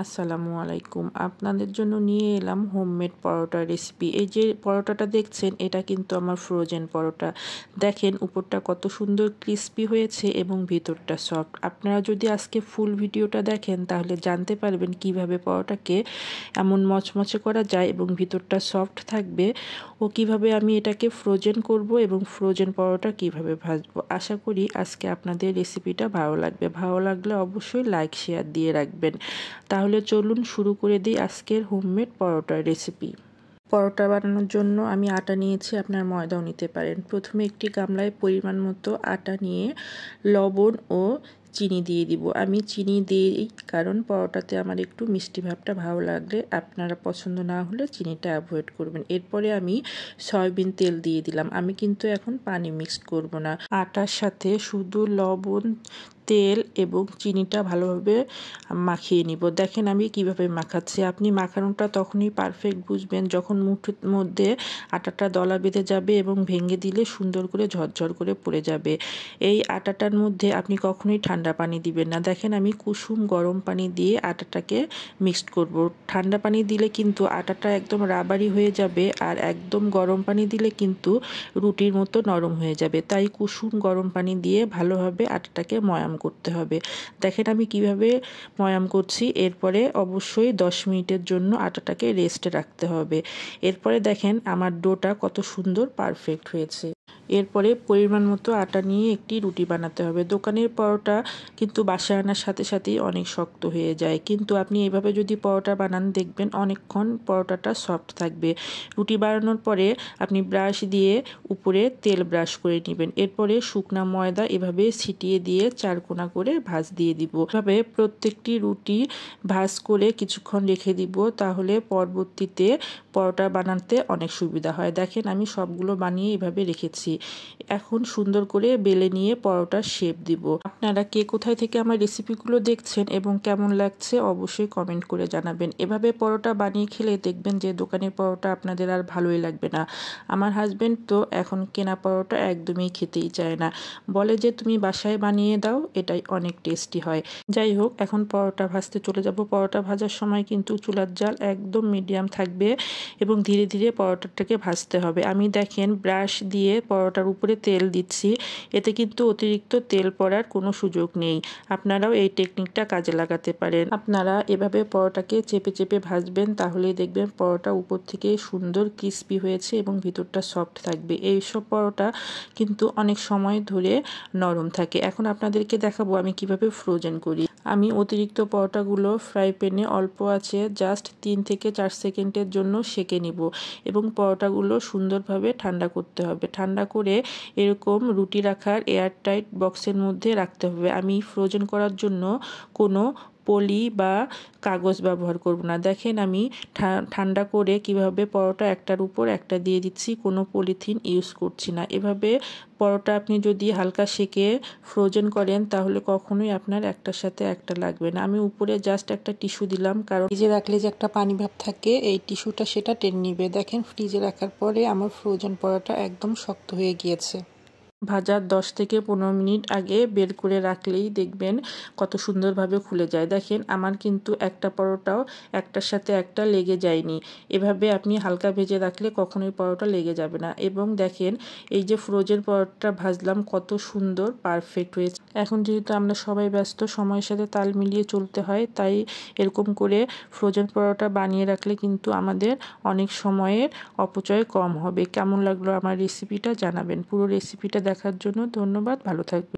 আসসালামু আলাইকুম। আপনাদের জন্য নিয়ে এলাম হোমমেড পরোটা রেসিপি। এই যে পরোটাটা দেখছেন এটা কিন্তু আমার ফ্রোজেন পরোটা। দেখেন উপরটা কত সুন্দর ক্রিস্পি হয়েছে এবং ভিতরটা সফট। আপনারা যদি আজকে ফুল ভিডিওটা দেখেন তাহলে জানতে পারবেন কিভাবে পরোটাকে এমন মচমচে করা যায় এবং ভিতরটা সফট থাকবে ও কিভাবে আমি এটাকে ফ্রোজেন করব এবং ফ্রোজেন পরোটা কিভাবে ভাজবো। আশা করি আজকে আপনাদের রেসিপিটা ভালো লাগবে। ভালো লাগলে অবশ্যই লাইক শেয়ার দিয়ে রাখবেন। তাহলে চলুন শুরু করে দিই আজকের হোমমেড পরোটার রেসিপি। পরোটা বানানোর জন্য আমি আটা নিয়েছি, আপনার ময়দাও নিতে পারেন। প্রথমে একটি গামলায় পরিমাণ মতো আটা নিয়ে লবণ ও চিনি দিয়ে দিব। আমি চিনি দিই কারণ পরোটাতে আমার একটু মিষ্টি ভাবটা ভালো লাগলে, আপনারা পছন্দ না হলে চিনিটা অ্যাভয়েড করবেন। এরপরে আমি সয়াবিন তেল দিয়ে দিলাম। আমি কিন্তু এখন পানি মিক্সড করব না। আটার সাথে শুধু লবণ, তেল এবং চিনিটা ভালোভাবে মাখিয়ে নিব। দেখেন আমি কিভাবে মাখাচ্ছি। আপনি মাখানোটা তখনই পারফেক্ট বুঝবেন যখন মুঠোর মধ্যে আটাটা দলা বেঁধে যাবে এবং ভেঙে দিলে সুন্দর করে ঝরঝর করে পড়ে যাবে। এই আটাটার মধ্যে আপনি কখনোই ঠান্ডা পানি দিবেন না। দেখেন আমি কুসুম গরম পানি দিয়ে আটাটাকে মিক্সড করব। ঠান্ডা পানি দিলে কিন্তু আটাটা একদম রাবারি হয়ে যাবে, আর একদম গরম পানি দিলে কিন্তু রুটির মতো নরম হয়ে যাবে। তাই কুসুম গরম পানি দিয়ে ভালোভাবে আটাটাকে ময়াম করতে হবে। দেখেন আমি কিভাবে ময়াম করছি। এরপরে অবশ্যই 10 মিনিটের জন্য আটাটাকে রেস্টে রাখতে হবে। এরপরে দেখেন আমার ডোটা কত সুন্দর পারফেক্ট হয়েছে। এরপরে পরিমাণ মতো আটা নিয়ে একটি রুটি বানাতে হবে। দোকানের পরোটা কিন্তু বাসায় আনার সাথে সাথেই অনেক শক্ত হয়ে যায়, কিন্তু আপনি এভাবে যদি পরোটা বানান দেখবেন অনেকক্ষণ পরোটাটা সফট থাকবে। রুটি বানানোর পরে আপনি ব্রাশ দিয়ে উপরে তেল ব্রাশ করে নেবেন। এরপরে শুকনা ময়দা এভাবে ছিটিয়ে দিয়ে চারকোনা করে ভাঁজ দিয়ে দিব। এভাবে প্রত্যেকটি রুটি ভাঁজ করে কিছুক্ষণ রেখে দিব, তাহলে পরবর্তীতে পরোটা বানাতে অনেক সুবিধা হয়। দেখেন আমি সবগুলো বানিয়ে এভাবে রেখেছি। এখন সুন্দর করে বেলে নিয়ে পরোটার শেপ দিব। আপনারা কে কোথায় থেকে আমার রেসিপিগুলো দেখছেন এবং কেমন লাগছে অবশ্যই কমেন্ট করে জানাবেন। এভাবে পরোটা বানিয়ে খেলে দেখবেন যে দোকানের পরোটা আপনাদের আর ভালোই লাগবে না। আমার হাজবেন্ড তো এখন কেনা পরোটা একদমই খেতেই চায় না, বলে যে তুমি বাসায় বানিয়ে দাও, এটাই অনেক টেস্টি হয়। যাই হোক, এখন পরোটা ভাজতে চলে যাব। পরোটা ভাজার সময় কিন্তু চুলার জাল একদম মিডিয়াম থাকবে এবং ধীরে ধীরে পরোটাটাকে ভাজতে হবে। আমি দেখেন ব্রাশ দিয়ে পরোটার উপরে তেল দিচ্ছি, এতে কিন্তু অতিরিক্ত তেল পড়ার কোনো সুযোগ নেই। আপনারাও এই টেকনিকটা কাজে লাগাতে পারেন। আপনারা এভাবে পরোটাকে চেপে চেপে ভাজবেন, তাহলেই দেখবেন পরোটা উপর থেকে সুন্দর ক্রিস্পি হয়েছে এবং ভিতরটা সফট থাকবে। এইসব পরোটা কিন্তু অনেক সময় ধরে নরম থাকে। এখন আপনাদেরকে দেখাবো আমি কিভাবে ফ্রোজেন করি। আমি অতিরিক্ত পরোটাগুলো ফ্রাই প্যানে অল্প আছে জাস্ট 3 থেকে 4 সেকেন্ডের জন্য সেঁকে নিব এবং পরোটাগুলো সুন্দরভাবে ঠান্ডা করতে হবে। ঠান্ডা করে এরকম রুটি রাখার এয়ারটাইট বক্সের মধ্যে রাখতে হবে। আমি ফ্রোজেন করার জন্য কোনো পলি বা কাগজ ব্যবহার করব না। দেখেন আমি ঠান্ডা করে কিভাবে পরোটা একটার উপর একটা দিয়ে দিচ্ছি, কোনো পলিথিন ইউজ করছি না। এভাবে পরোটা আপনি যদি হালকা সেঁকে ফ্রোজেন করেন তাহলে কখনোই আপনার একটার সাথে একটা লাগবে না। আমি উপরে জাস্ট একটা টিস্যু দিলাম, কারণ ফ্রিজে রাখলে যে একটা পানি ভাব থাকে এই টিস্যুটা সেটা টেনে নিবে। দেখেন ফ্রিজে রাখার পরে আমার ফ্রোজেন পরোটা একদম শক্ত হয়ে গিয়েছে। ভাজার 10 থেকে 15 মিনিট আগে বের করে রাখলেই দেখবেন কত সুন্দরভাবে খুলে যায়। দেখেন আমার কিন্তু একটা পরোটাও একটার সাথে একটা লেগে যায়নি। এভাবে আপনি হালকা ভেজে রাখলে কখনোই পরোটা লেগে যাবে না। এবং দেখেন এই যে ফ্রোজেন পরোটা ভাজলাম কত সুন্দর পারফেক্ট হয়েছে। এখন যেহেতু আমরা সবাই ব্যস্ত, সময়ের সাথে তাল মিলিয়ে চলতে হয়, তাই এরকম করে ফ্রোজেন পরোটা বানিয়ে রাখলে কিন্তু আমাদের অনেক সময়ের অপচয় কম হবে। কেমন লাগলো আমার রেসিপিটা জানাবেন। পুরো রেসিপিটা দেখার জন্য ধন্যবাদ। ভালো থাকবেন।